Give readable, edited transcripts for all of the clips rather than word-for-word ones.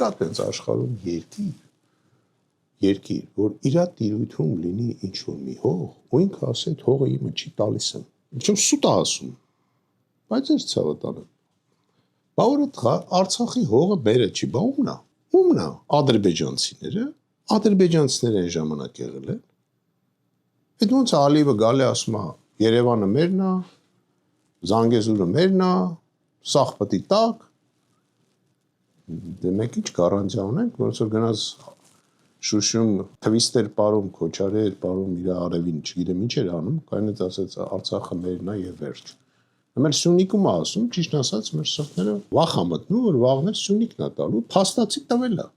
Չկա տենց աշխարհում երկիր, որ իր տիրույթում լինի ինչ-որ մի հող, ու ինքը ասի, այդ հողը իմը չի տալիս եմ։ Ինչու՞ սուտ է ասում։ Բայց ես ցավը տալեմ։ Բա որ Արցախի հողը բերը չի, բա ումն է։ Ումն է, ադրբեջանցիները այն ժամանակ եղել են։ Այդ ոնց է Ալիևը գալի ասում է, Երևանը մերն է, Զանգեզուրը մերն է, Սաղպտի տակ։ Դե մենք ինչ գարանտիա ունենք, ոնց որ գնաց Շուշում թվիստեր պարում, քոչարեր պարում իր արևին, չգիտեմ ինչ էր անում, կայնից ասեց Արցախը մերն է եւ վերջ։ Մեր Սյունիքում է ասում, ճիշտ ասած, մեր սրտները վախ է մտնում, որ վաղներ Սյունիքն է տալու, փաստացի տվել է։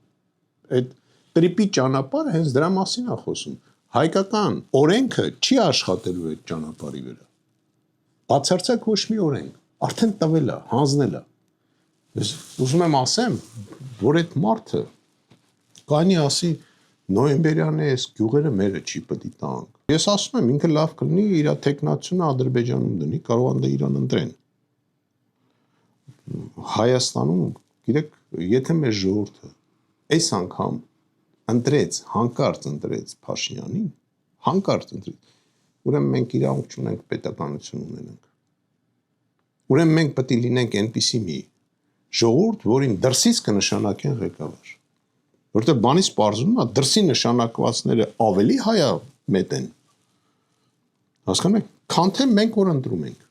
Այդ տրիպի ճանապարհը հենց դրա մասին է խոսում։ Հայկական օրենքը չի աշխատելու այդ ճանապարհի վրա։ Բացարձակ ոչ մի օրենք, արդեն տվել է, հանձնել է։ Ուզում եմ ասեմ, որ այդ մարդը կանի ասի նոյեմբերյան է, այս գյուղերը մերը չի պետք է տանք։ Ես ասում եմ, ինքը լավ կլինի իր թեկնածությունը Ադրբեջանում դնի, կարող են դա իրան ընտրեն։ Հայաստանում, գիտեք, եթե մեր ժողովուրդը այս անգամ ընտրեց, հանկարծ ընտրեց Փաշինյանին, հանկարծ ընտրեց, ուրեմն մենք իրավունք չունենք պետականություն ունենանք։ Ուրեմն մենք պետք է լինենք այնպիսի մի ժողովուրդ, որին դրսից կնշանակեն ղեկավար։ Որտեղ բանից պարզվում է, դրսի նշանակվածները ավելի հայամետ են։ Հասկանու՞մ եք, քան թե մենք որ ընտրում ենք։